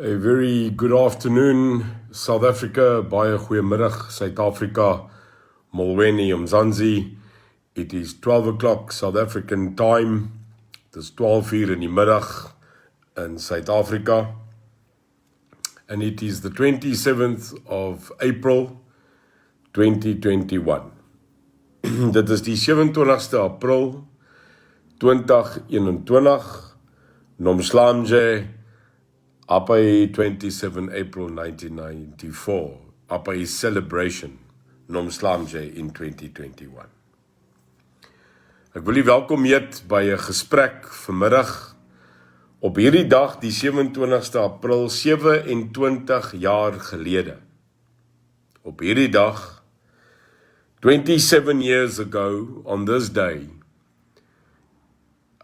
A very good afternoon, South Africa. Baie goeiemiddag, Suid-Afrika. Molweni Mzansi. It is 12 o'clock South African time. It is 12 uur in die middag in South Africa. And it is the 27th of April 2021. Dit is die 27ste April 2021. Nomslamje. Apai 27 April 1994, Apai celebration, Nomslamje in 2021. Ek wil u welkom heet by 'n gesprek vanmiddag op hierdie dag, die 27ste April, 27 jaar gelede. Op hierdie dag, 27 years ago, on this day,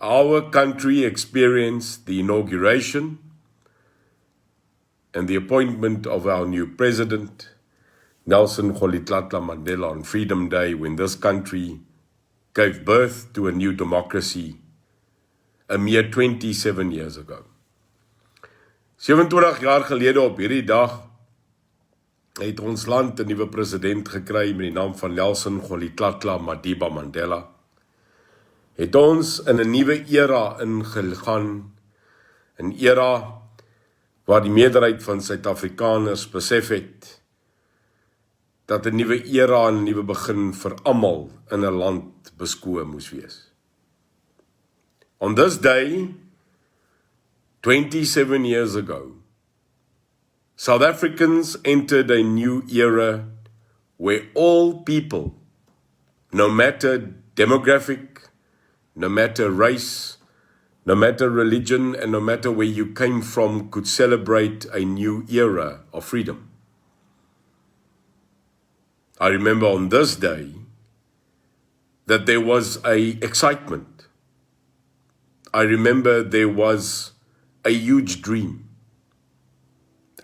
our country experienced the inauguration and the appointment of our new president, Nelson Rolihlahla Mandela, on Freedom Day, when this country gave birth to a new democracy a mere 27 years ago. 27 jaar gelede op hierdie dag het ons land 'n nuwe president gekry met die naam van Nelson Rolihlahla Madiba Mandela. Het ons in 'n nuwe era ingegaan, 'n era waar die meerderheid van Suid-Afrikaners besef het dat 'n nuwe era en 'n nuwe begin vir almal in 'n land beskoor moes wees. On this day, 27 years ago, South Africans entered a new era where all people, no matter demographic, no matter race, no matter religion, and no matter where you came from, could celebrate a new era of freedom. I remember on this day that there was a excitement. I remember there was a huge dream.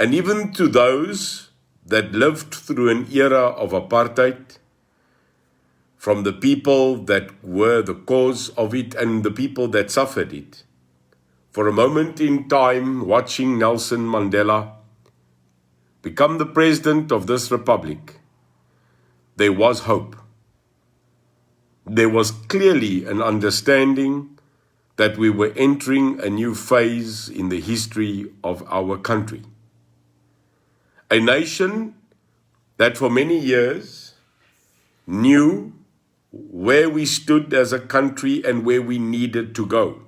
And even to those that lived through an era of apartheid, from the people that were the cause of it and the people that suffered it, for a moment in time, watching Nelson Mandela become the president of this republic, there was hope. There was clearly an understanding that we were entering a new phase in the history of our country. A nation that for many years knew where we stood as a country and where we needed to go.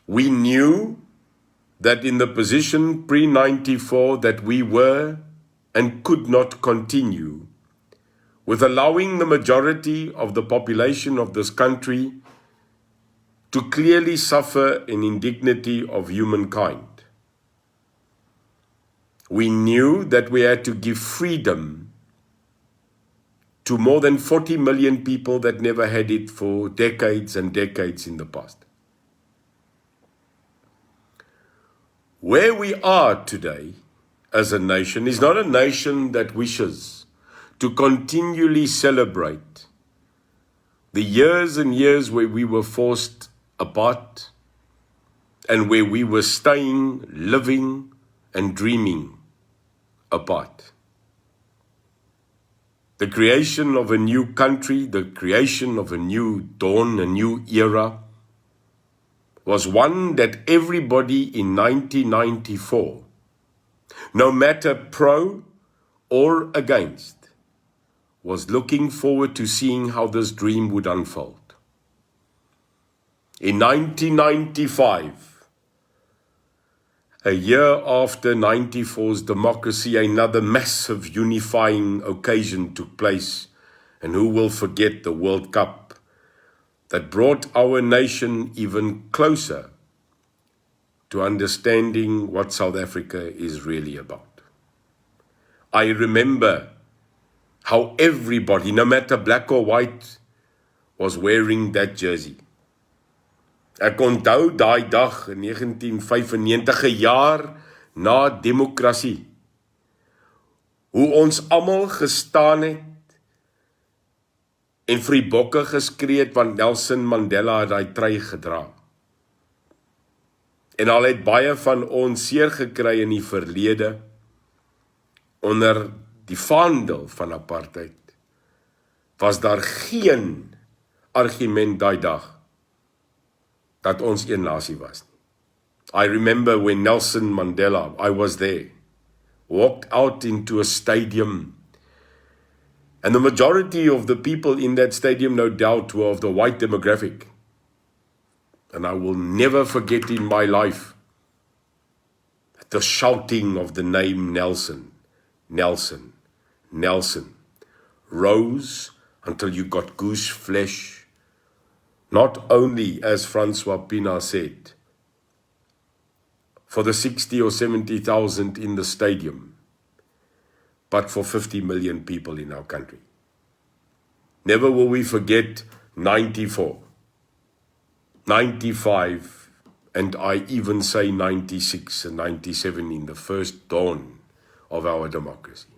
We knew that in the position pre-94 that we were and could not continue with allowing the majority of the population of this country to clearly suffer an indignity of humankind. We knew that we had to give freedom to more than 40 million people that never had it for decades and decades in the past. Where we are today as a nation is not a nation that wishes to continually celebrate the years and years where we were forced apart and where we were staying, living, and dreaming apart. The creation of a new country, the creation of a new dawn, a new era, was one that everybody in 1994, no matter pro or against, was looking forward to seeing how this dream would unfold. In 1995, a year after 94's democracy, another massive unifying occasion took place, and who will forget the World Cup that brought our nation even closer to understanding what South Africa is really about. I remember how everybody, no matter black or white, was wearing that jersey. Ek onthou daai dag in 1995, 'n jaar na demokrasie, hoe ons almal gestaan het en vir die bokke geskree het want Nelson Mandela het daai trui gedra. En al het baie van ons seer gekry in die verlede, onder die vaandel van apartheid, was daar geen argument daai dag, dat ons een nasie was nie. I remember when Nelson Mandela, I was there, walked out into a stadium, and the majority of the people in that stadium, no doubt, were of the white demographic. And I will never forget in my life the shouting of the name Nelson, Nelson, Nelson, rose until you got goose flesh, not only, as Francois Pina said, for the 60 or 70,000 in the stadium, but for 50 million people in our country. Never will we forget 94, 95, and I even say 96 and 97 in the first dawn of our democracy.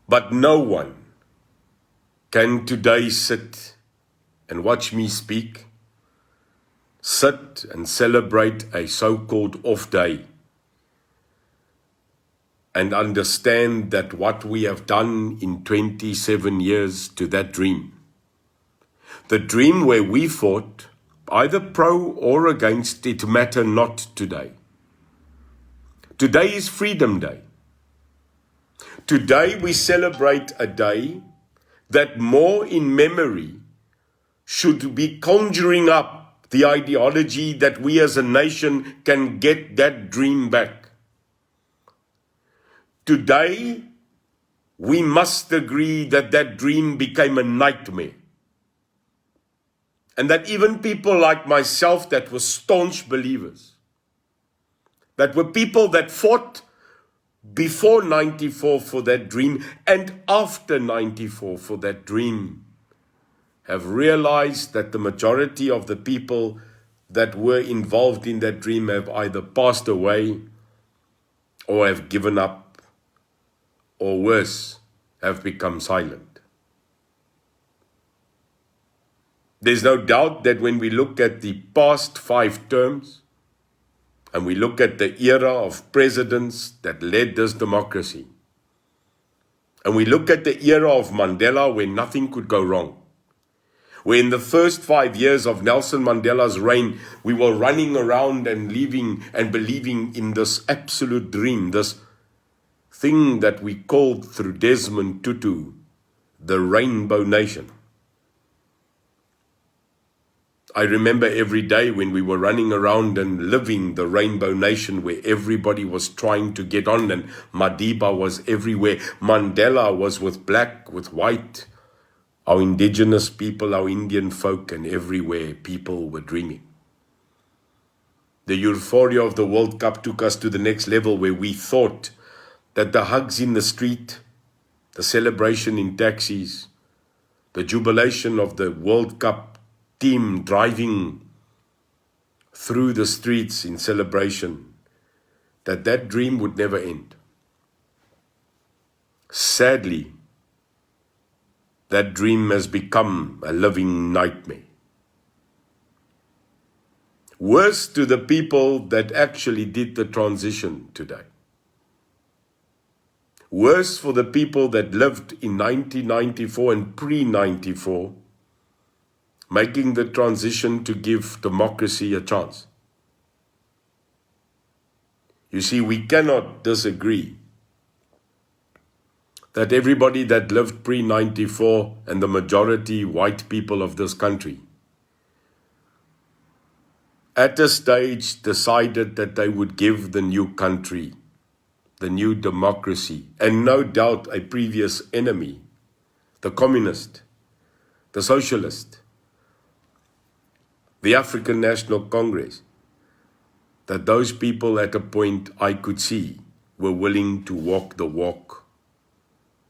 But no one can today sit and watch me speak, sit and celebrate a so-called off day, and understand that what we have done in 27 years to that dream, the dream where we fought, either pro or against, it matter not today. Today is Freedom Day. Today we celebrate a day that more in memory should be conjuring up the ideology that we as a nation can get that dream back. Today, we must agree that that dream became a nightmare. And that even people like myself that were staunch believers, that were people that fought before 94 for that dream and after 94 for that dream, have realized that the majority of the people that were involved in that dream have either passed away or have given up, or worse, have become silent. There's no doubt that when we look at the past 5 terms, and we look at the era of presidents that led this democracy, and we look at the era of Mandela where nothing could go wrong, where in the first 5 years of Nelson Mandela's reign, we were running around and living and believing in this absolute dream, this thing that we called through Desmond Tutu, the Rainbow Nation. I remember every day when we were running around and living the Rainbow Nation where everybody was trying to get on and Madiba was everywhere. Mandela was with black, with white, our indigenous people, our Indian folk, and everywhere people were dreaming. The euphoria of the World Cup took us to the next level where we thought that the hugs in the street, the celebration in taxis, the jubilation of the World Cup team driving through the streets in celebration, that dream would never end. Sadly, that dream has become a living nightmare. Worse to the people that actually did the transition today. Worse for the people that lived in 1994 and pre-94, making the transition to give democracy a chance. You see, we cannot disagree that everybody that lived pre-94 and the majority white people of this country at a stage decided that they would give the new country, the new democracy, and no doubt a previous enemy, the communist, the socialist, the African National Congress, that those people at a point I could see were willing to walk the walk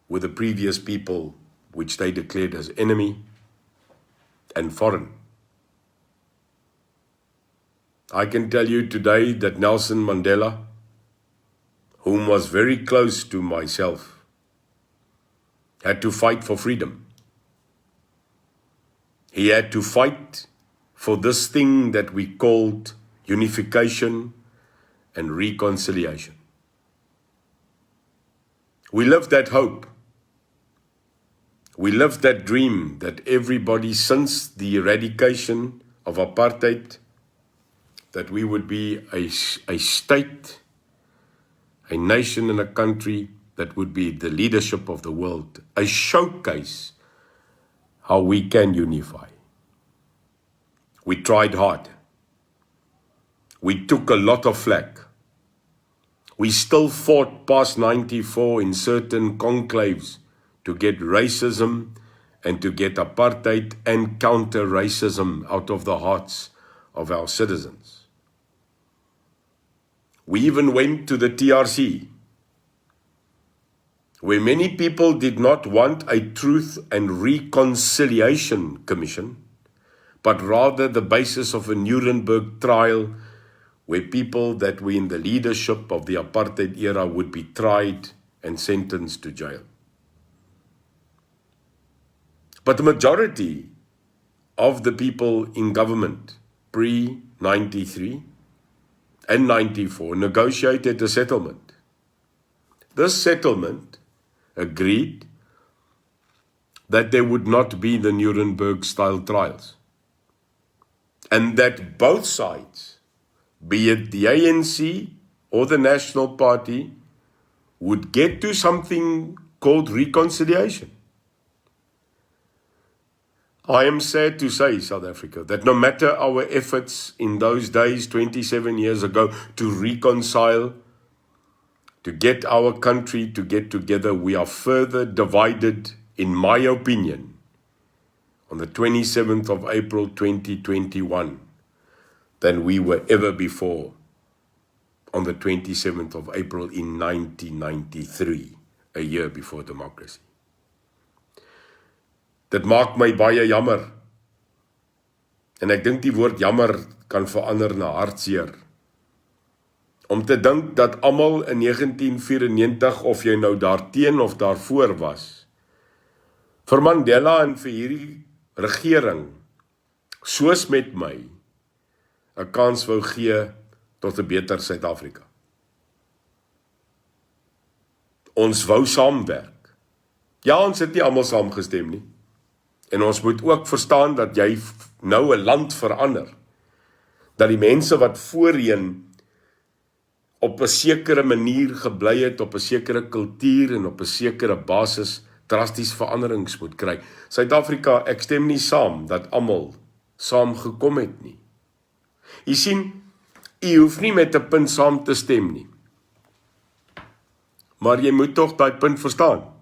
with the previous people which they declared as enemy and foreign. I can tell you today that Nelson Mandela, whom was very close to myself, had to fight for freedom. He had to fight for this thing that we called unification and reconciliation. We lived that hope. We lived that dream that everybody, since the eradication of apartheid, that we would be a state, a nation and a country that would be the leadership of the world, a showcase how we can unify. We tried hard. We took a lot of flack. We still fought past 94 in certain conclaves to get racism and to get apartheid and counter racism out of the hearts of our citizens. We even went to the TRC, where many people did not want a Truth and Reconciliation Commission, but rather the basis of a Nuremberg trial where people that were in the leadership of the apartheid era would be tried and sentenced to jail. But the majority of the people in government pre-93 and 94 negotiated a settlement. This settlement agreed that there would not be the Nuremberg-style trials, and that both sides, be it the ANC or the National Party, would get to something called reconciliation. I am sad to say, South Africa, that no matter our efforts in those days, 27 years ago, to reconcile, to get our country to get together, we are further divided, in my opinion, on the 27th of April 2021 than we were ever before on the 27th of April in 1993, a year before democracy. Dit maak my baie jammer, en ek dink die woord jammer kan verander na hartseer, om te dink dat almal in 1994, of jy nou daarteen of daarvoor was, vir Mandela en vir hierdie regering, soos met my, 'n kans wou gee tot 'n beter Suid-Afrika. Ons wou saamwerk. Ja, ons het nie almal saamgestem nie. En ons moet ook verstaan dat jy nou 'n land verander. Dat die mense wat voorheen op 'n sekere manier gebly het, op 'n sekere kultuur en op 'n sekere basis drasties veranderings moet kry. Suid-Afrika, ek stem nie saam dat almal saam gekom het nie. Jy sien, jy hoef nie met 'n punt saam te stem nie. Maar jy moet tog daai punt verstaan.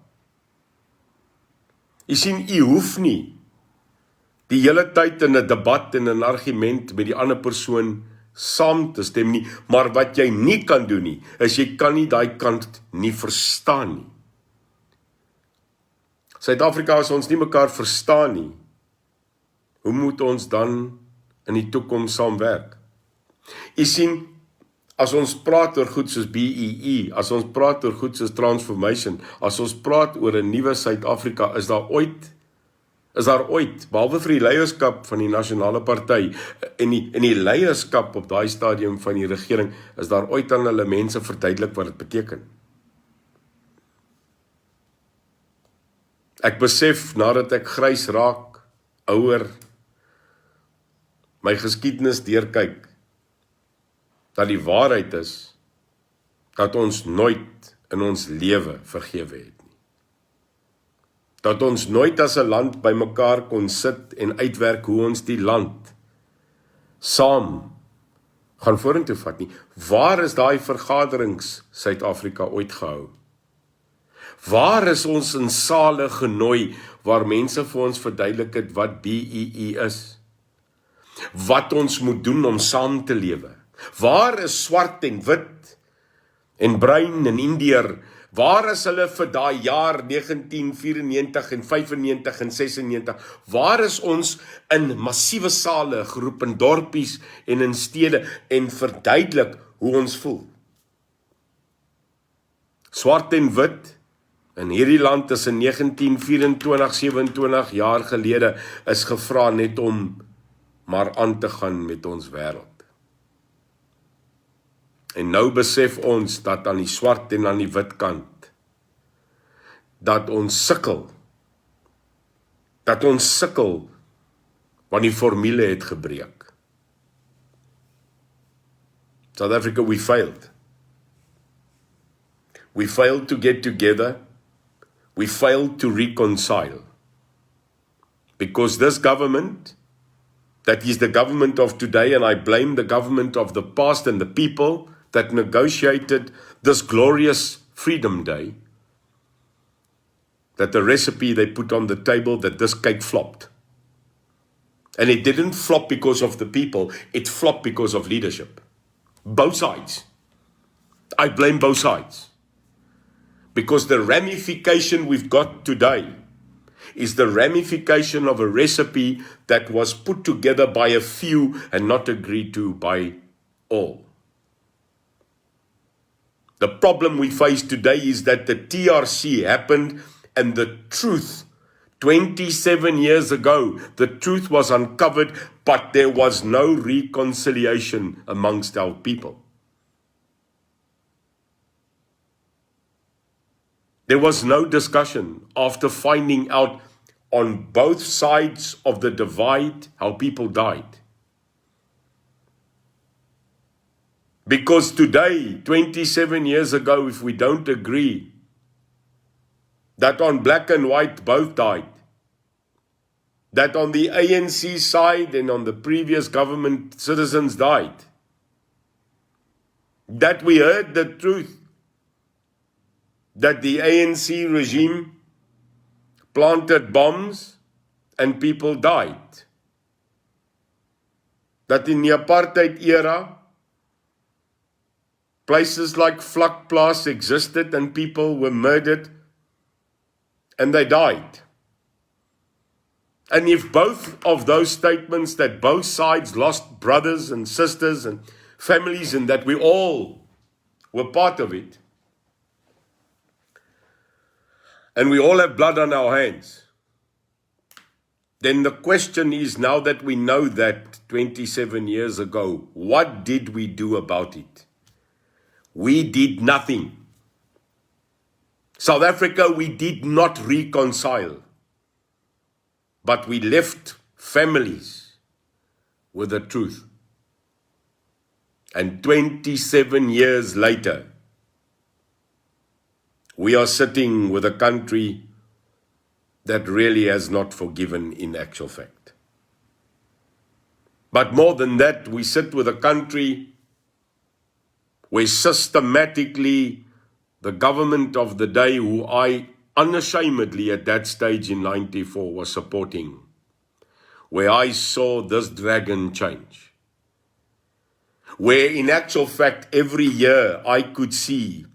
Jy sien, jy hoef nie die hele tyd in 'n debat en 'n argument met die ander persoon saam te stem nie, maar wat jy nie kan doen nie, is jy kan nie daai kant nie verstaan nie. Suid-Afrika, as ons nie mekaar verstaan nie, hoe moet ons dan in die toekoms saamwerk? Jy sien, as ons praat oor goed soos BEE, as ons praat oor goed soos transformation, as ons praat oor 'n nuwe Suid-Afrika, is daar ooit, behalwe vir die leierskap van die Nasionale Party, en die leierskap op daai stadium van die regering, is daar ooit aan hulle mense verduidelik wat dit beteken? Ek besef, nadat ek grys raak, ouer, my geskiedenis deurkyk, dat die waarheid is, dat ons nooit in ons lewe vergewe het nie. Dat ons nooit as 'n land by mekaar kon sit en uitwerk hoe ons die land saam gaan vorentoe vat nie. Waar is daai vergaderings Suid-Afrika ooit gehou? Waar is ons in sale genooi waar mense vir ons verduidelik het wat BEE is? Wat ons moet doen om saam te lewe? Waar is swart en wit en bruin en Indiër? Waar is hulle vir daai jaar 1994 en 95 en 96? Waar is ons in massiewe sale geroep in dorpies en in stede en verduidelik hoe ons voel? Swart en wit in hierdie land is in 1924, 27 jaar gelede is gevra net om maar aan te gaan met ons wêreld. En nou besef ons dat aan die swart en aan die wit kant, dat ons sukkel, want die formule het gebreek. South Africa, we failed. We failed to get together. We failed to reconcile. Because this government, that is the government of today, and I blame the government of the past and the people that negotiated this glorious Freedom Day, that the recipe they put on the table, that this cake flopped. And it didn't flop because of the people, it flopped because of leadership. Both sides. I blame both sides. Because the ramification we've got today is the ramification of a recipe that was put together by a few and not agreed to by all. The problem we face today is that the TRC happened and the truth, 27 years ago, the truth was uncovered, but there was no reconciliation amongst our people. There was no discussion after finding out on both sides of the divide how people died. Because today, 27 years ago, if we don't agree that on black and white both died, that on the ANC side and on the previous government citizens died, that we heard the truth, that the ANC regime planted bombs and people died, that in the apartheid era, places like Vlakplaas existed and people were murdered and they died. And if both of those statements, that both sides lost brothers and sisters and families and that we all were part of it, and we all have blood on our hands, then the question is, now that we know that 27 years ago, what did we do about it? We did nothing. South Africa, we did not reconcile, but we left families with the truth. And 27 years later, we are sitting with a country that really has not forgiven in actual fact. But more than that, we sit with a country where systematically the government of the day, who I unashamedly at that stage in 94 was supporting, where I saw this dragon change, where in actual fact every year I could see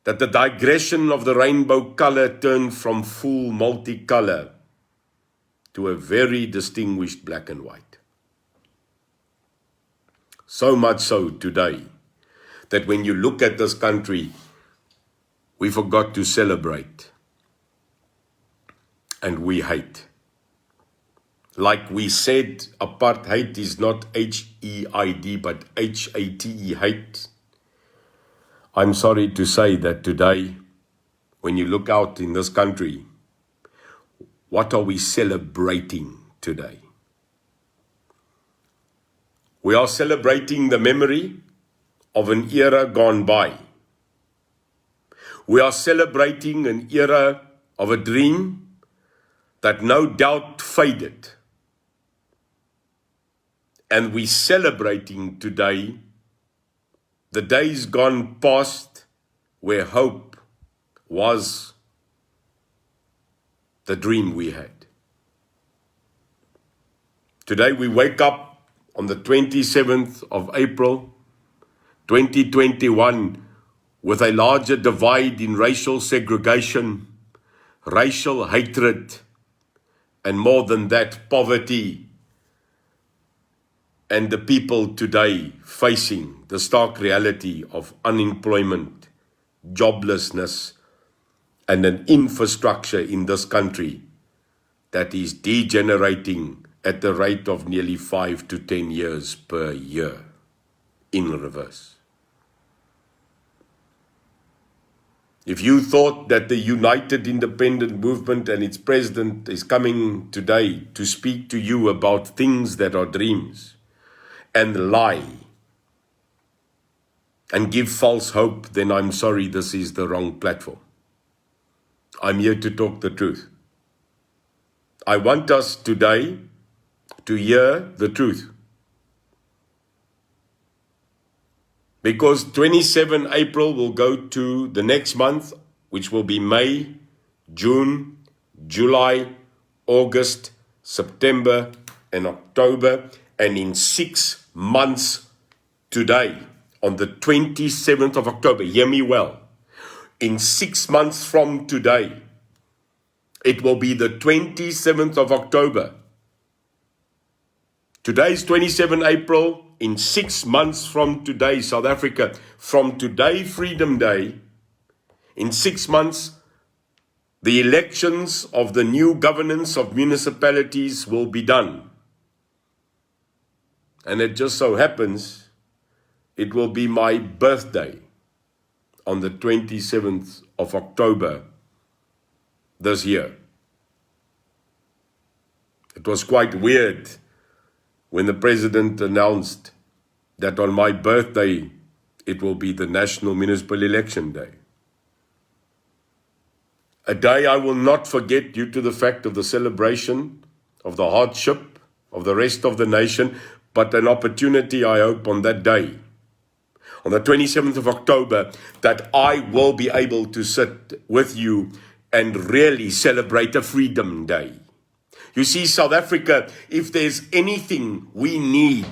that the digression of the rainbow color turned from full multicolor to a very distinguished black and white. So much so today that when you look at this country, we forgot to celebrate and we hate. Like we said, apartheid is not H-E-I-D but H-A-T-E, hate. I'm sorry to say that today, when you look out in this country, what are we celebrating today? We are celebrating the memory of an era gone by. We are celebrating an era of a dream that no doubt faded. And we're celebrating today the days gone past where hope was the dream we had. Today we wake up on the 27th of April, 2021, with a larger divide in racial segregation, racial hatred, and more than that, poverty, and the people today facing the stark reality of unemployment, joblessness, and an infrastructure in this country that is degenerating at the rate of nearly 5 to 10 years per year in reverse. If you thought that the United Independent Movement and its president is coming today to speak to you about things that are dreams and lie and give false hope, then I'm sorry, this is the wrong platform. I'm here to talk the truth. I want us today to hear the truth. Because 27 April will go to the next month, which will be May, June, July, August, September, and October. And in 6 months today, on the 27th of October, hear me well, in 6 months from today, it will be the 27th of October. Today is 27 April. In 6 months from today, South Africa, from today, Freedom Day, in 6 months, the elections of the new governance of municipalities will be done. And it just so happens, it will be my birthday on the 27th of October this year. It was quite weird when the president announced that on my birthday, it will be the National Municipal Election Day. A day I will not forget due to the fact of the celebration, of the hardship of the rest of the nation, but an opportunity, I hope, on that day, on the 27th of October, that I will be able to sit with you and really celebrate a Freedom Day. You see, South Africa, if there's anything we need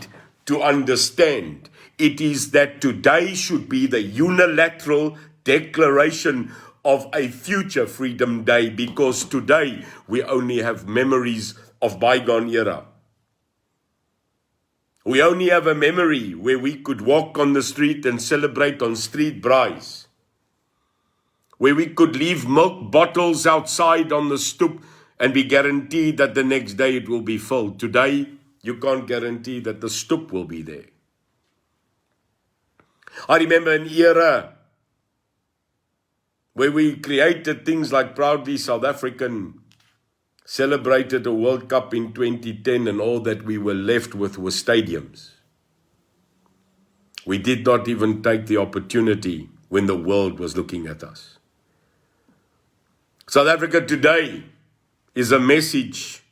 to understand, it is that today should be the unilateral declaration of a future Freedom Day, because today we only have memories of bygone era. We only have a memory where we could walk on the street and celebrate on street braais, where we could leave milk bottles outside on the stoep and be guaranteed that the next day it will be filled. Today, you can't guarantee that the stoep will be there. I remember an era where we created things like Proudly South African, celebrated a World Cup in 2010, and all that we were left with were stadiums. We did not even take the opportunity when the world was looking at us. South Africa today is a message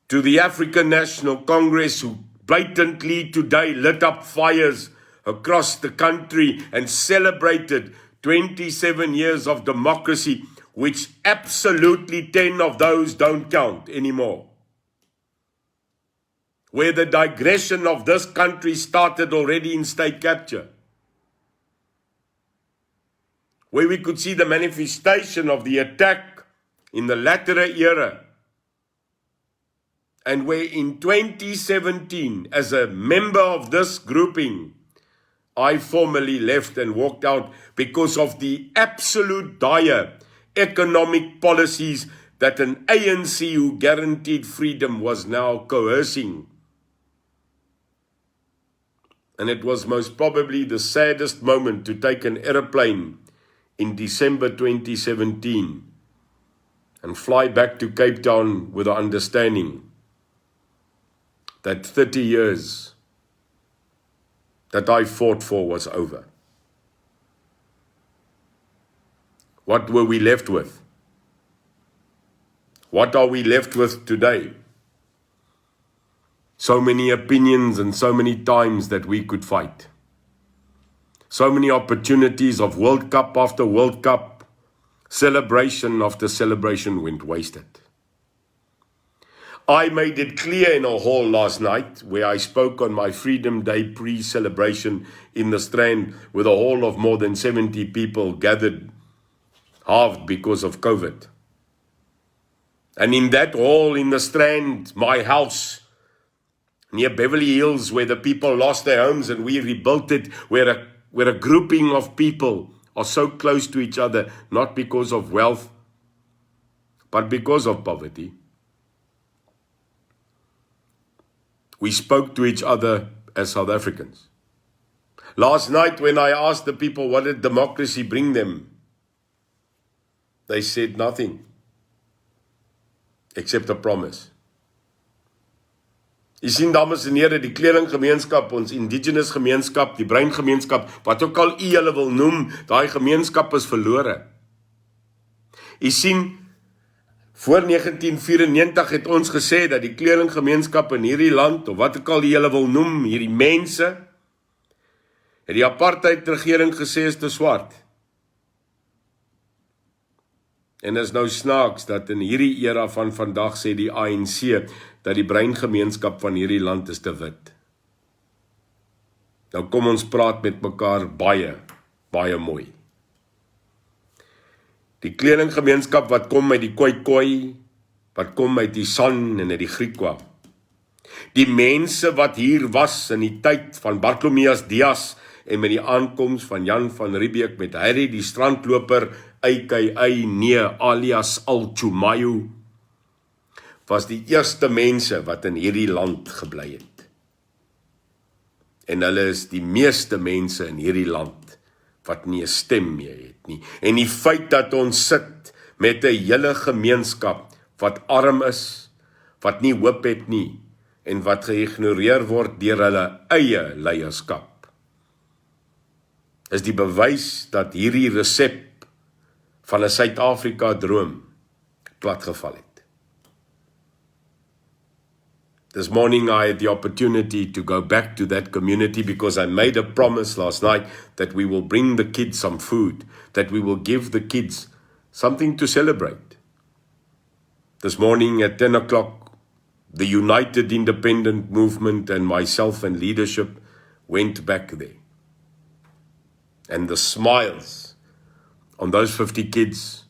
to the African National Congress, who blatantly today lit up fires across the country and celebrated 27 years of democracy, which absolutely 10 of those don't count anymore. Where the digression of this country started already in state capture. Where we could see the manifestation of the attack in the latter era, and where in 2017, as a member of this grouping, I formally left and walked out because of the absolute dire economic policies that an ANC who guaranteed freedom was now coercing. And it was most probably the saddest moment to take an aeroplane in December 2017 and fly back to Cape Town with the understanding that 30 years that I fought for was over. What were we left with? What are we left with today? So many opinions and so many times that we could fight. So many opportunities of World Cup after World Cup, celebration after celebration went wasted. I made it clear in a hall last night where I spoke on my Freedom Day pre-celebration in the Strand with a hall of more than 70 people gathered, halved because of COVID. And in that hall in the Strand, my house, near Beverly Hills, where the people lost their homes and we rebuilt it, where a grouping of people are so close to each other, not because of wealth, but because of poverty. We spoke to each other as South Africans. Last night when I asked the people what did democracy bring them, they said nothing except a promise. Jy sien, dames en here, die kledinggemeenskap, ons indigenous gemeenskap, die breingemeenskap, wat ook al u julle wil noem, daai gemeenskap is verlore. Jy sien, voor 1994 het ons gesê dat die kledinggemeenskap in hierdie land, of wat ook al die julle wil noem, hierdie mense, het die apartheid-regering gesê is te swart. En is nou snaaks dat in hierdie era van vandag sê die ANC dat die breingemeenskap van hierdie land is te wit. Nou kom ons praat met mekaar baie, baie mooi. Die kledinggemeenskap wat kom uit die Khoi, wat kom uit die San en uit die Griekwa. Die mense wat hier was in die tyd van Bartholomeus Dias en met die aankoms van Jan van Riebeeck met Harry die strandloper, aka nee alias Alchumayo, was die eerste mense wat in hierdie land gebly het. En hulle is die meeste mense in hierdie land wat nie 'n stem meer het nie. En die feit dat ons sit met 'n hele gemeenskap wat arm is, wat nie hoop het nie, en wat geïgnoreer word deur hulle eie leierskap, is die bewys dat hierdie resep van 'n Suid-Afrika droom platgeval het. This morning I had the opportunity to go back to that community because I made a promise last night that we will bring the kids some food, that we will give the kids something to celebrate. This morning at 10 o'clock, the United Independent Movement and myself and leadership went back there. And the smiles on those 50 kids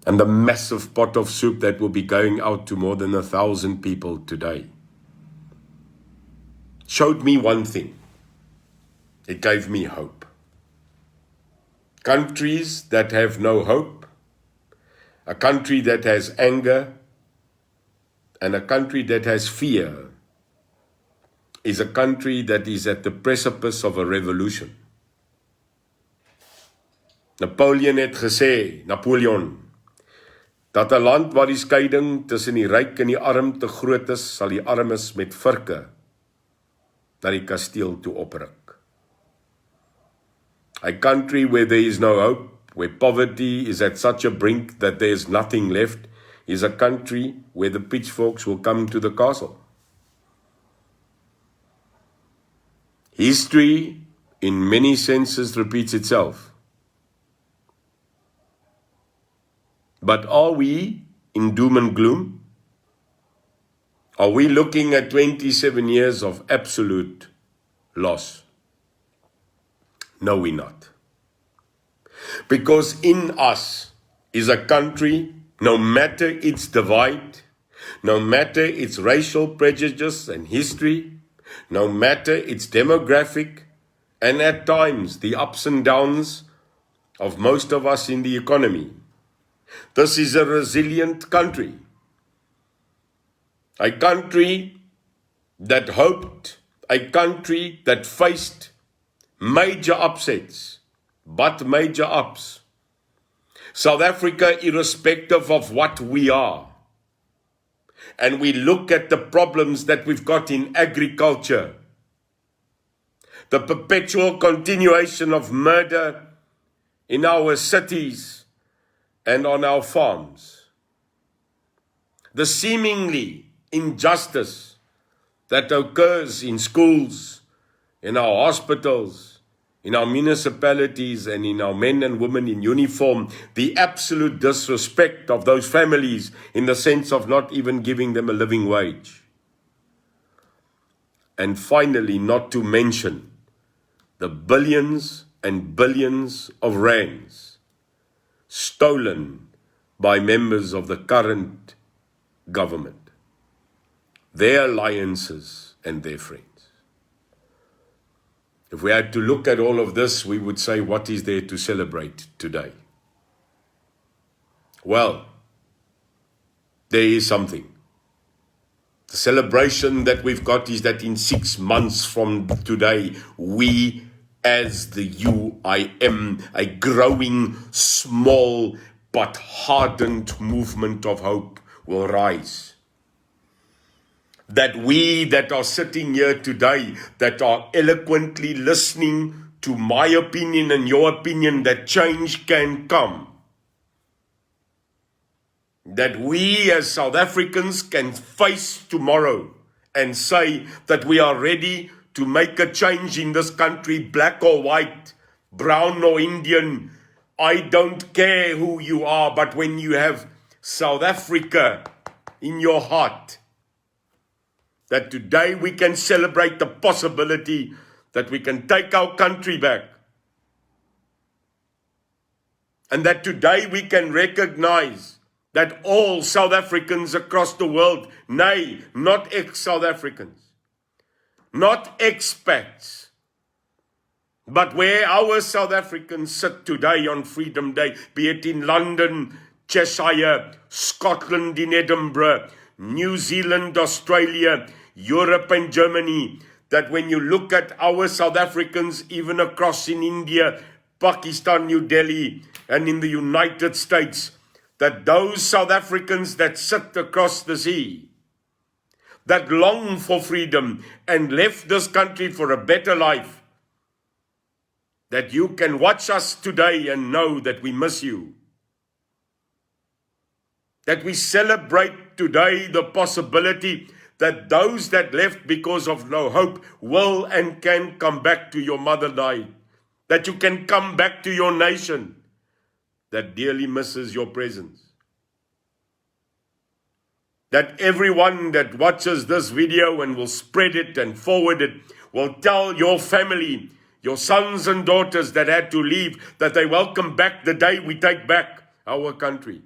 and the massive pot of soup that will be going out to more than 1,000 people today showed me one thing. It gave me hope. Countries that have no hope, a country that has anger, and a country that has fear is a country that is at the precipice of a revolution. Napoleon het gesê, dat 'n land waar die skeiding tussen die ryk en die arm te groot is, sal die armes met virke na die kasteel toe opruk. A country where there is no hope, where poverty is at such a brink that there is nothing left, is a country where the pitchforks will come to the castle. History, in many senses, repeats itself. But are we in doom and gloom? Are we looking at 27 years of absolute loss? No, we're not. Because in us is a country, no matter its divide, no matter its racial prejudice and history, no matter its demographic, and at times the ups and downs of most of us in the economy, this is a resilient country. A country that hoped, a country that faced major upsets, but major ups. South Africa, irrespective of what we are, and we look at the problems that we've got in agriculture, the perpetual continuation of murder in our cities and on our farms, the seemingly injustice that occurs in schools, in our hospitals, in our municipalities, and in our men and women in uniform, the absolute disrespect of those families in the sense of not even giving them a living wage. And finally, not to mention the billions and billions of rands stolen by members of the current government, their alliances and their friends. If we had to look at all of this, we would say, what is there to celebrate today? Well, there is something. The celebration that we've got is that in 6 months from today, we as the UIM, a growing, small but hardened movement of hope, will rise. That we that are sitting here today, that are eloquently listening to my opinion and your opinion, that change can come. That we as South Africans can face tomorrow and say that we are ready to make a change in this country, black or white, brown or Indian. I don't care who you are, but when you have South Africa in your heart, that today we can celebrate the possibility that we can take our country back. And that today we can recognize that all South Africans across the world, nay, not ex-South Africans, not expats, but where our South Africans sit today on Freedom Day, be it in London, Cheshire, Scotland, in Edinburgh, New Zealand, Australia, Europe and Germany, that when you look at our South Africans, even across in India, Pakistan, New Delhi, and in the United States, that those South Africans that sit across the sea, that long for freedom and left this country for a better life, that you can watch us today and know that we miss you. That we celebrate today the possibility that those that left because of no hope will and can come back to your motherland. That you can come back to your nation that dearly misses your presence. That everyone that watches this video and will spread it and forward it will tell your family, your sons and daughters that had to leave, that they welcome back the day we take back our country.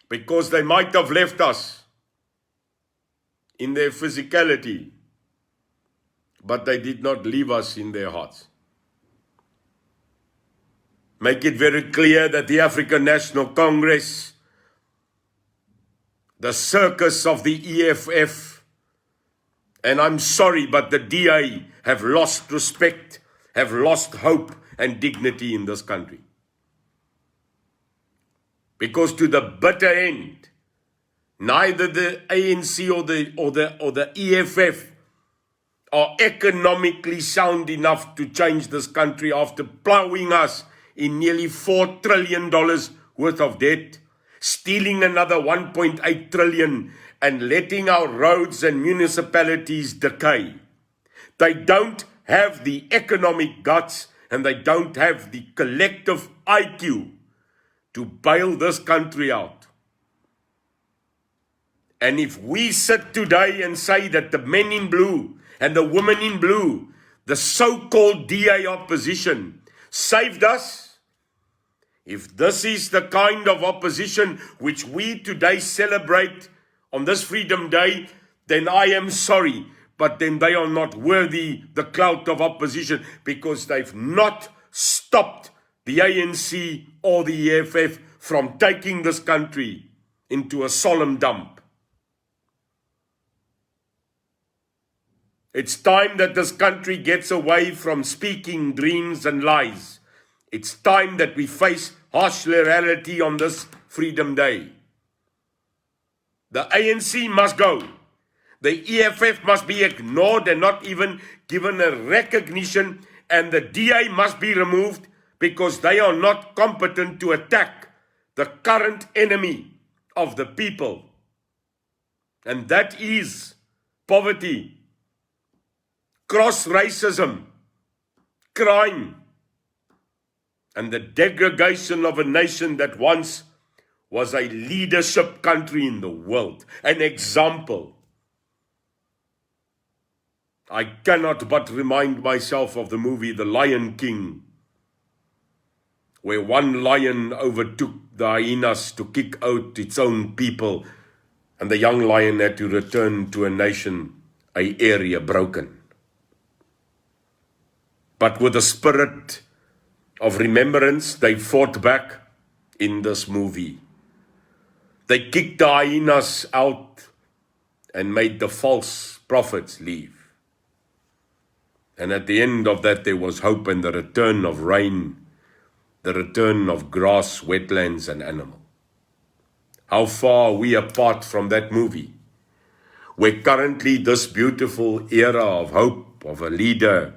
Because they might have left us in their physicality, but they did not leave us in their hearts. Make it very clear that the African National Congress, the circus of the EFF, and I'm sorry, but the DA have lost respect, have lost hope and dignity in this country. Because to the bitter end, neither the ANC or the EFF are economically sound enough to change this country after plowing us in nearly $4 trillion worth of debt, stealing another 1.8 trillion and letting our roads and municipalities decay. They don't have the economic guts and they don't have the collective IQ to bail this country out. And if we sit today and say that the men in blue and the women in blue, the so-called DA opposition, saved us, if this is the kind of opposition which we today celebrate on this Freedom Day, then I am sorry, but then they are not worthy the clout of opposition, because they've not stopped the ANC or the EFF from taking this country into a solemn dump. It's time that this country gets away from speaking dreams and lies. It's time that we face harsh reality on this Freedom Day. The ANC must go. The EFF must be ignored and not even given a recognition, and the DA must be removed because they are not competent to attack the current enemy of the people. And that is poverty, cross-racism, crime, and the degradation of a nation that once was a leadership country in the world, an example. I cannot but remind myself of the movie The Lion King, where one lion overtook the hyenas to kick out its own people, and the young lion had to return to a nation, an area broken. But with a spirit of remembrance, they fought back in this movie. They kicked the hyenas out and made the false prophets leave. And at the end of that, there was hope and the return of rain, the return of grass, wetlands, and animal. How far are we apart from that movie, where currently this beautiful era of hope, of a leader,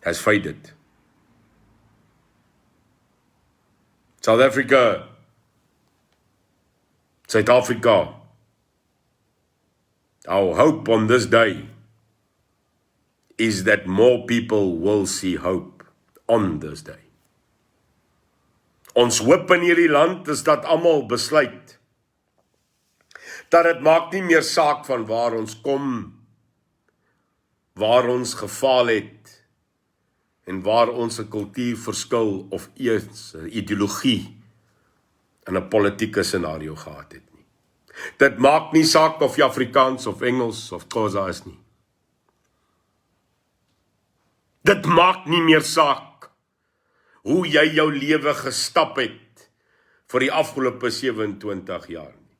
has faded. South Africa, our hope on this day is that more people will see hope on this day. Ons hoop in hierdie land is dat almal besluit dat dit maak nie meer saak van waar ons kom, waar ons gefaal het en waar ons 'n kultuurverskil of eers 'n ideologie in 'n politieke scenario gehad het nie. Dit maak nie saak of jy Afrikaans of Engels of Xhosa is nie. Dit maak nie meer saak hoe jy jou lewe gestap het vir die afgelope 27 jaar nie.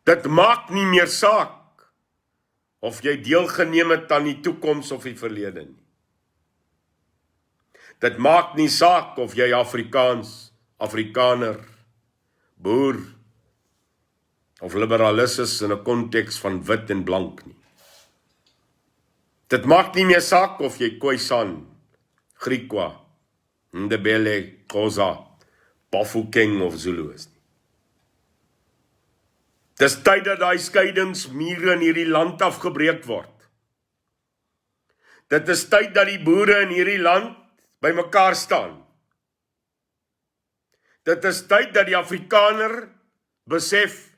Dit maak nie meer saak of jy deelgeneem het aan die toekoms of die verlede nie. Dit maak nie saak of jy Afrikaans, Afrikaner, boer of liberalis is in 'n konteks van wit en blank nie. Dit maak nie meer saak of jy Khoisan, Griqua, Ndebele, Xhosa, Bafokeng of Zulu is nie. Dis tyd dat daai skeidingsmure in hierdie land afgebreek word. Dit is tyd dat die boere in hierdie land by mekaar staan. Dit is tyd dat die Afrikaner besef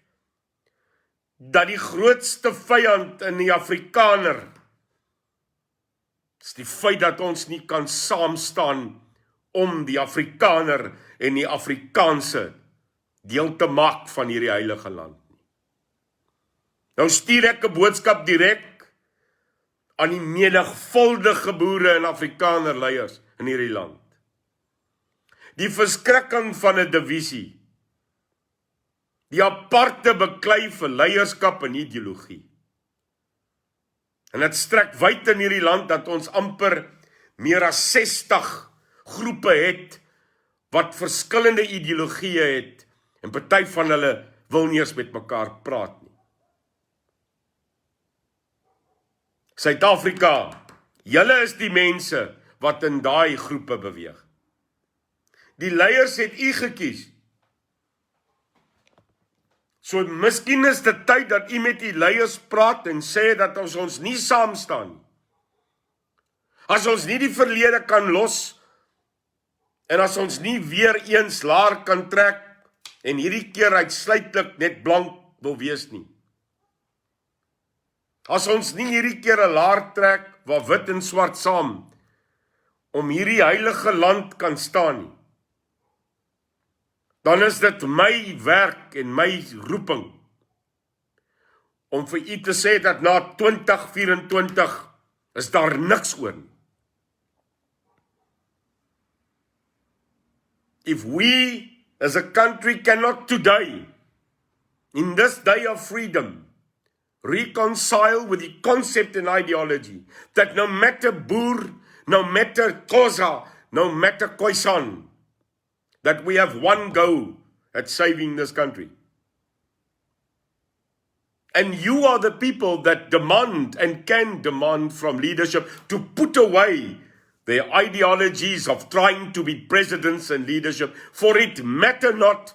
dat die grootste vyand in die Afrikaner is die feit dat ons nie kan saamstaan om die Afrikaner en die Afrikaanse deel te maak van hierdie heilige land. Nou stuur ek 'n boodskap direk aan die menigvuldige boere en Afrikaner leiers in hierdie land. Die verskrikking van 'n divisie, die aparte beklei vir leierskap en ideologie. En dit strek wyd in hierdie land dat ons amper meer as 60 groepe het wat verskillende ideologieë het en party van hulle wil nie eens met mekaar praat nie. Suid-Afrika, julle is die mense wat in daai groepe beweeg. Die leiers het u gekies. So miskien is dit tyd dat u met die leiers praat en sê dat ons nie saam staan nie. As ons nie die verlede kan los en as ons nie weer eens laar kan trek en hierdie keer uitsluitlik net blank wil wees nie. As ons nie hierdie keer 'n laar trek waar wit en swart saam om hierdie heilige land kan staan nie, dan is dit my werk en my roeping om vir u te sê dat na 2024 is daar niks oor nie. If we as a country cannot today, in this day of freedom, reconcile with the concept and ideology that no matter Boer, no matter Xhosa, no matter Khoisan, that we have one go at saving this country. And you are the people that demand and can demand from leadership to put away their ideologies of trying to be presidents and leadership, for it matter not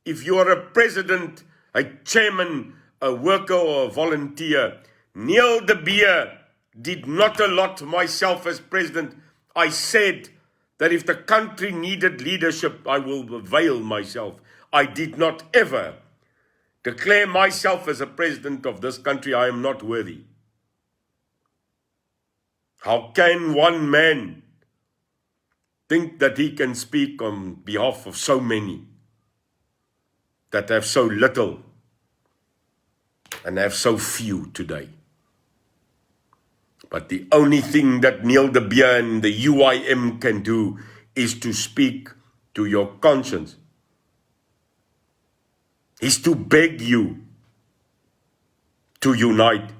if you are a president, a chairman, a worker or a volunteer. Neil de Beer did not allot myself as president. I said that if the country needed leadership, I will avail myself. I did not ever declare myself as a president of this country. I am not worthy. How can one man think that he can speak on behalf of so many that have so little and have so few today? But the only thing that Neil de Beer and the UIM can do is to speak to your conscience is to beg you to unite,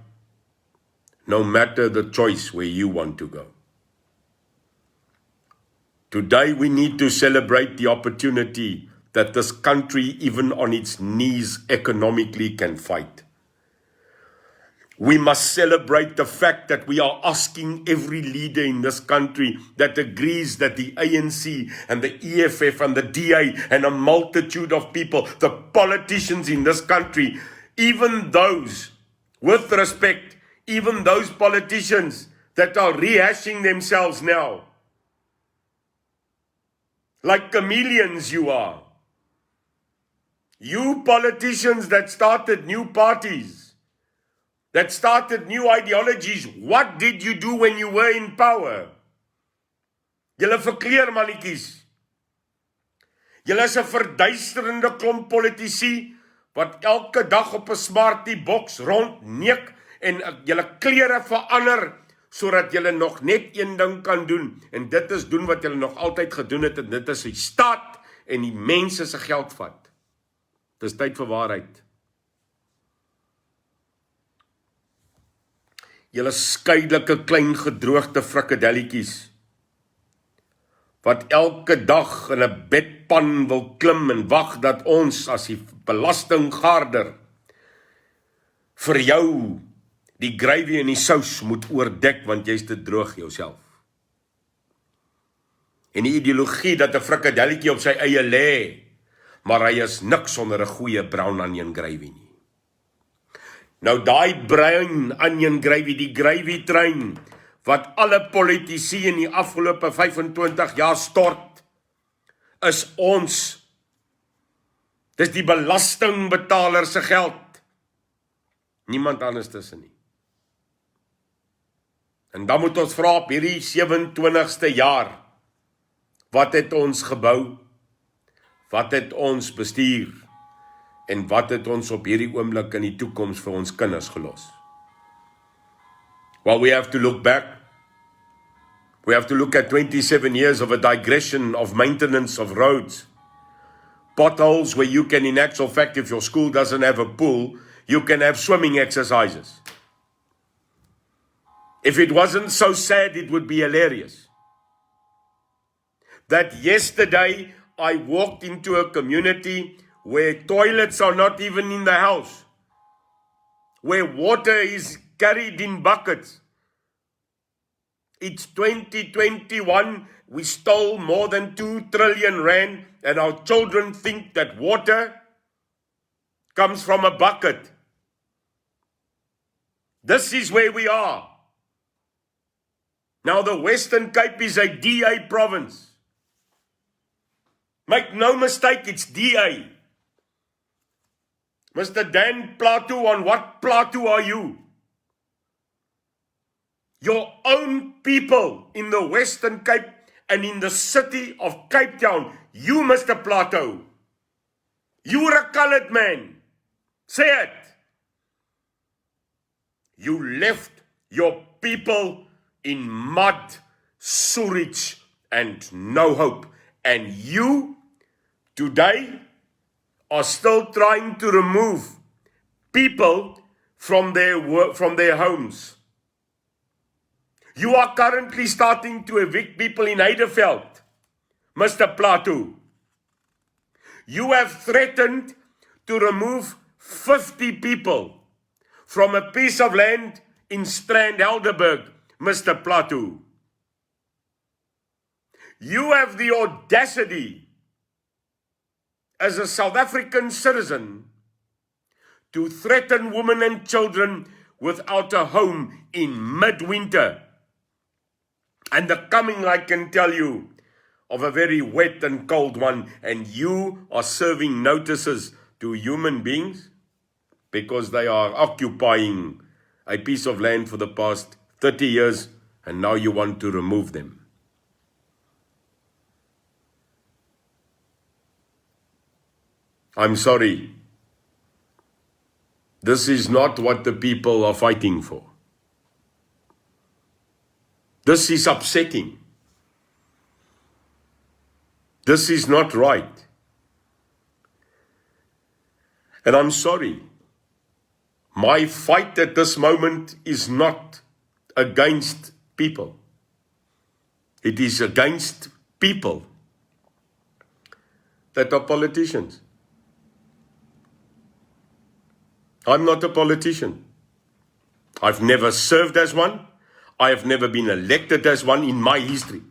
no matter the choice where you want to go. Today we need to celebrate the opportunity that this country, even on its knees economically, can fight. We must celebrate the fact that we are asking every leader in this country that agrees that the ANC and the EFF and the DA and a multitude of people, the politicians in this country, even those, with respect, even those politicians that are rehashing themselves now, like chameleons you are. You politicians that started new parties, that started new ideologies, what did you do when you were in power? Julle verkleer mannetjies. Julle is 'n verduisterende klomp politici wat elke dag op 'n smartie boks rondneek en julle klere verander sodat julle nog net een ding kan doen, en dit is doen wat julle nog altyd gedoen het, en dit is die staat en die mense se geld vat. Dis tyd vir waarheid. Julle skeidelike klein gedroogde frikadelletjies wat elke dag in 'n bedpan wil klim en wag dat ons as die belastinggaarder vir jou die gravy en die sous moet oordek, want jy's te droog jouself. En die ideologie dat 'n frikadelletjie op sy eie lê, maar hy is niks sonder 'n goeie brown onion gravy nie. Nou daai brown onion gravy, die gravy trein, wat alle politici in die afgelope 25 jaar stort, is ons. Dis die belastingbetaler se geld. Niemand anders tussen nie. En dan moet ons vra op hierdie 27ste jaar, wat het ons gebou? Wat het ons bestuur? En wat het ons op hierdie oomblik in die toekoms vir ons kinders gelos? Well, we have to look back. We have to look at 27 years of a digression of maintenance of roads. Potholes where you can, in actual fact, if your school doesn't have a pool, you can have swimming exercises. If it wasn't so sad, it would be hilarious. That yesterday I walked into a community where toilets are not even in the house, where water is carried in buckets. It's 2021, we stole more than 2 trillion rand, and our children think that water comes from a bucket. This is where we are. Now the Western Cape is a DA province. Make no mistake, it's DA. Mr. Dan Plato, on what plateau are you? Your own people in the Western Cape and in the city of Cape Town, you, Mr. Plato, you're a colored man. Say it. You left your people in mud, sewage, and no hope. And you, today, are still trying to remove people from their homes. You are currently starting to evict people in Heideveld, Mr. Plato. You have threatened to remove 50 people from a piece of land in Strand, Helderberg, Mr. Plato. You have the audacity as a South African citizen to threaten women and children without a home in midwinter. And the coming, I can tell you, of a very wet and cold one, and you are serving notices to human beings because they are occupying a piece of land for the past 30 years, and now you want to remove them. I'm sorry. This is not what the people are fighting for. This is upsetting. This is not right. And I'm sorry. My fight at this moment is not against people. It is against people that are politicians. I'm not a politician. I've never served as one. I have never been elected as one in my history.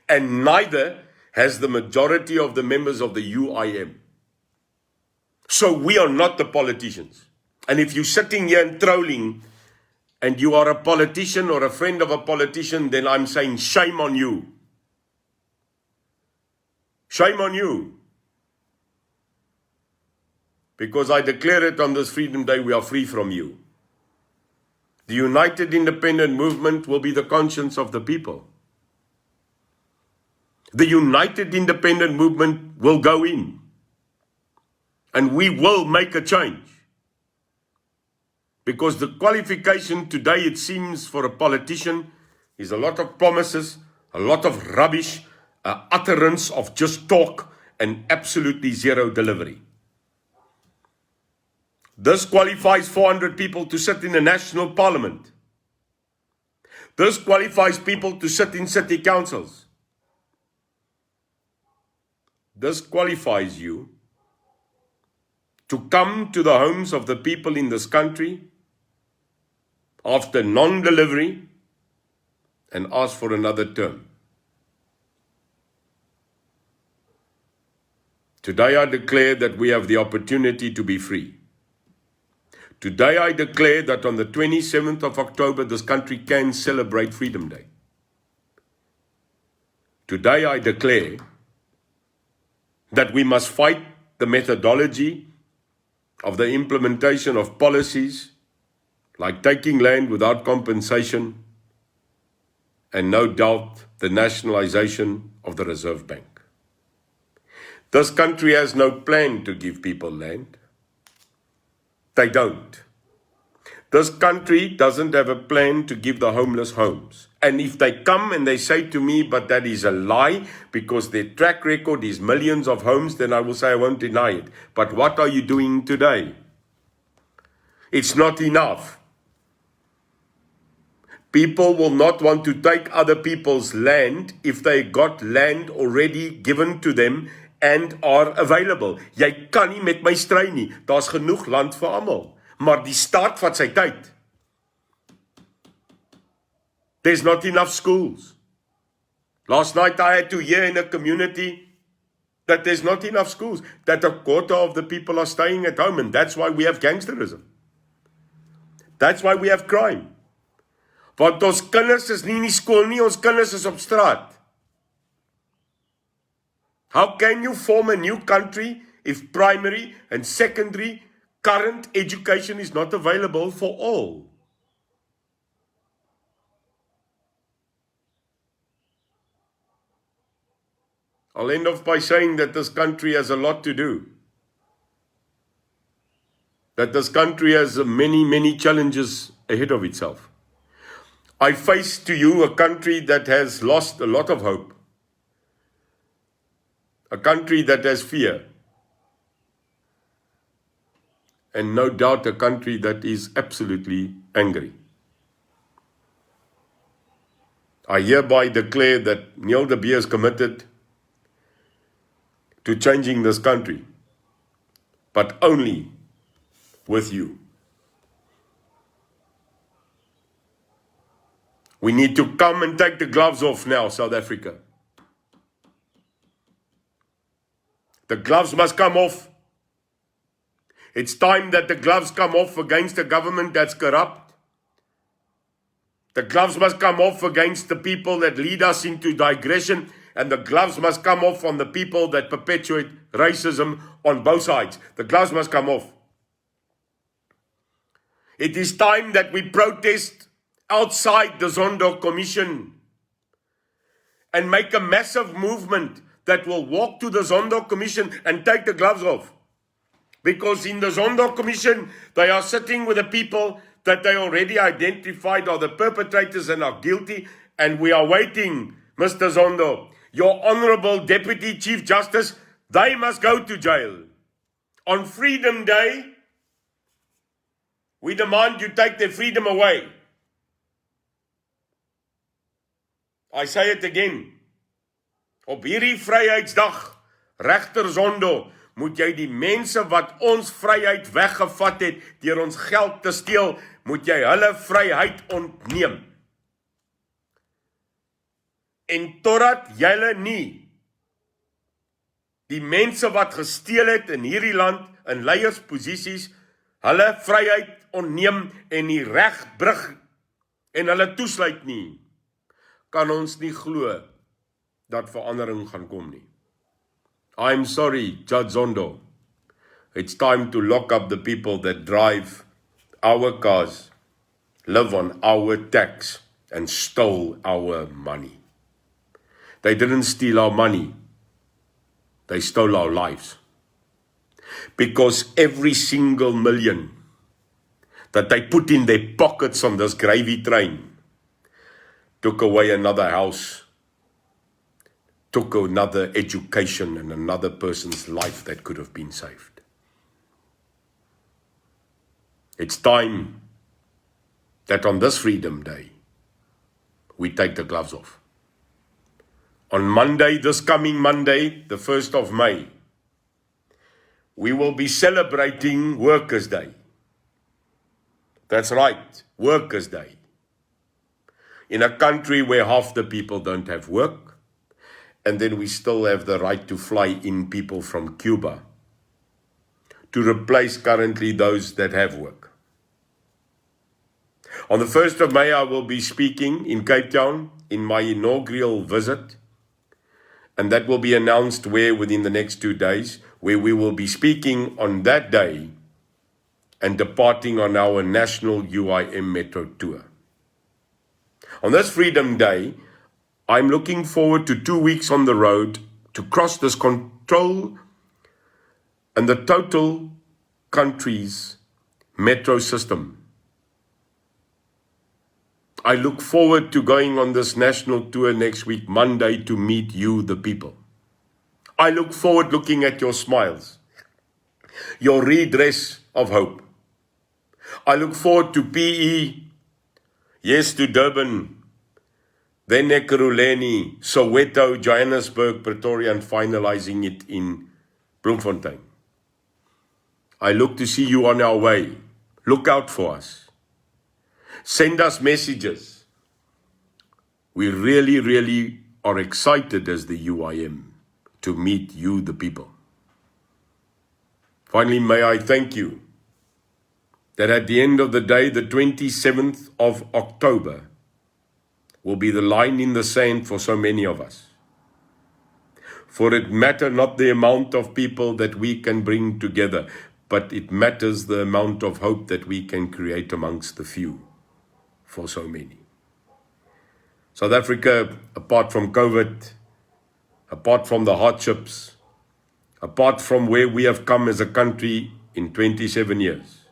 And neither has the majority of the members of the UIM. So we are not the politicians. And if you're sitting here and trolling, and you are a politician or a friend of a politician, then I'm saying shame on you. Shame on you. Because I declare it on this Freedom Day, we are free from you. The United Independent Movement will be the conscience of the people. The United Independent Movement will go in. And we will make a change. Because the qualification today, it seems, for a politician is a lot of promises, a lot of rubbish, utterance of just talk, and absolutely zero delivery. This qualifies 400 people to sit in the national parliament. This qualifies people to sit in city councils. This qualifies you to come to the homes of the people in this country after non-delivery and ask for another term. Today I declare that we have the opportunity to be free. Today I declare that on the 27th of October, this country can celebrate Freedom Day. Today I declare that we must fight the methodology of the implementation of policies like taking land without compensation and no doubt the nationalization of the Reserve Bank. This country has no plan to give people land. They don't. This country doesn't have a plan to give the homeless homes. And if they come and they say to me, but that is a lie because their track record is millions of homes, then I will say I won't deny it. But what are you doing today? It's not enough. People will not want to take other people's land if they got land already given to them and are available. Jy kan nie met my stry nie. Daar's genoeg land vir almal. Maar die staat vat sy tyd. There's not enough schools. Last night I had to hear in a community that there's not enough schools, that a quarter of the people are staying at home, and that's why we have gangsterism. That's why we have crime. Want ons kinders is nie in die skool nie, ons kinders is op straat. How can you form a new country if primary and secondary current education is not available for all? I'll end off by saying that this country has a lot to do. That this country has many, many challenges ahead of itself. I face to you a country that has lost a lot of hope. A country that has fear. And no doubt a country that is absolutely angry. I hereby declare that Neil de Beer is committed to changing this country, but only with you. We need to come and take the gloves off now, South Africa. The gloves must come off. It's time that the gloves come off against a government that's corrupt. The gloves must come off against the people that lead us into digression, and the gloves must come off on the people that perpetuate racism on both sides. The gloves must come off. It is time that we protest outside the Zondo Commission and make a massive movement that will walk to the Zondo Commission and take the gloves off. Because in the Zondo Commission, they are sitting with the people that they already identified are the perpetrators and are guilty, and we are waiting, Mr. Zondo. your Honorable Deputy Chief Justice, they must go to jail. On Freedom Day, we demand you take their freedom away. I say it again. Op hierdie Vryheidsdag, regter Zondo, moet jy die mense wat ons vryheid weggevat het, deur ons geld te steel, moet jy hulle vryheid ontneem. En totdat julle nie die mense wat gesteel het in hierdie land, in leiersposisies, hulle vryheid ontneem en die reg brug en hulle toesluit nie, kan ons nie glo dat verandering gaan kom nie. I'm sorry, Judge Zondo. It's time to lock up the people that drive our cars, live on our tax, and stole our money. They didn't steal our money. They stole our lives. Because every single million that they put in their pockets on this gravy train took away another house, took another education and another person's life that could have been saved. It's time that on this Freedom Day, we take the gloves off. On Monday, this coming Monday, the 1st of May, we will be celebrating Workers' Day. That's right, Workers' Day. In a country where half the people don't have work, and then we still have the right to fly in people from Cuba to replace currently those that have work. On the 1st of May, I will be speaking in Cape Town in my inaugural visit, and that will be announced within the next 2 days, where we will be speaking on that day and departing on our national UIM Metro tour. On this Freedom Day, I'm looking forward to 2 weeks on the road to cross this control and the total country's metro system. I look forward to going on this national tour next week, Monday, to meet you, the people. I look forward looking at your smiles, your redress of hope. I look forward to PE, yes to Durban, then Ekurhuleni, Soweto, Johannesburg, Pretoria, and finalizing it in Bloemfontein. I look to see you on our way. Look out for us. Send us messages. We really, really are excited as the UIM to meet you, the people. Finally, may I thank you that at the end of the day, the 27th of October, will be the line in the sand for so many of us. For it matters not the amount of people that we can bring together, but it matters the amount of hope that we can create amongst the few for so many. South Africa, apart from COVID, apart from the hardships, apart from where we have come as a country in 27 years,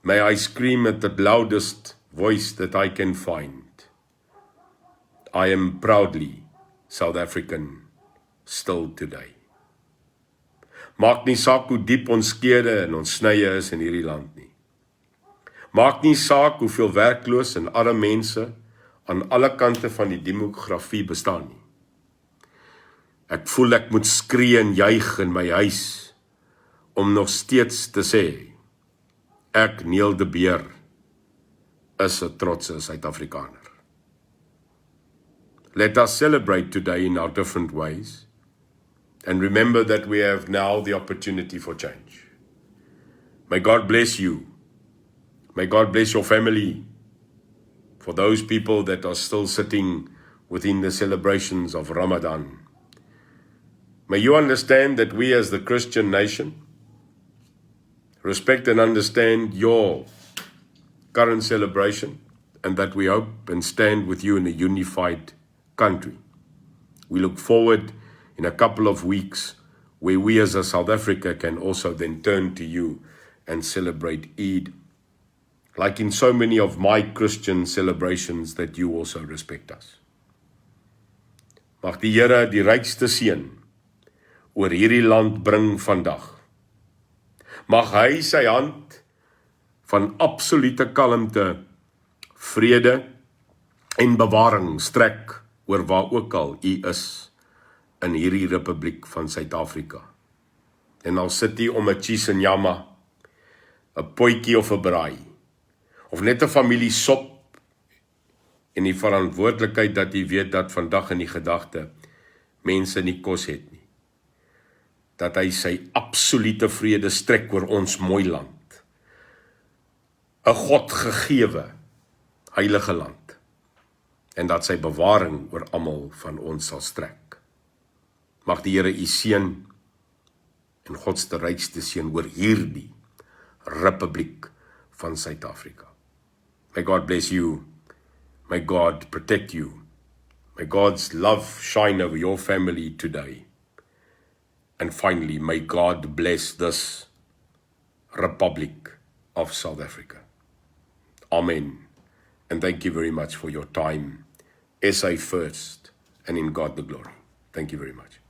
may I scream at the loudest voice that I can find. I am proudly South African still today. Maak nie saak hoe diep ons skede en ons snye is in hierdie land nie. Maak nie saak hoeveel werkloos en arme mense aan alle kante van die demografie bestaan nie. Ek voel ek moet skree en juig in my huis om nog steeds te sê, ek Neil de Beer is 'n trotse Suid-Afrikaner. Let us celebrate today in our different ways and remember that we have now the opportunity for change. May God bless you. May God bless your family. For those people that are still sitting within the celebrations of Ramadan, may you understand that we as the Christian nation respect and understand your current celebration, and that we hope and stand with you in a unified country. We look forward in a couple of weeks where we as a South Africa can also then turn to you and celebrate Eid, like in so many of my Christian celebrations that you also respect us. Mag die Here die rykste seën oor hierdie land bring vandag. Mag hy sy hand van absolute kalmte, vrede en bewaring strek oor waar ook al u is in hierdie Republiek van Suid-Afrika. En al sit u om 'n cheese en jamma, 'n potjie of 'n braai, of net 'n familie sop, en die verantwoordelikheid dat u weet dat vandag in die gedagte mense nie kos het nie. Dat hy sy absolute vrede strek oor ons mooi land. 'n God gegewe, heilige land. En dat sy bewaring oor almal van ons sal strek. Mag die Here u seën en God se rykste seën oor hierdie Republiek van Suid-Afrika. May God bless you. May God protect you. May God's love shine over your family today. And finally, may God bless this Republic of South Africa. Amen. And thank you very much for your time. SA first, and in God the glory. Thank you very much.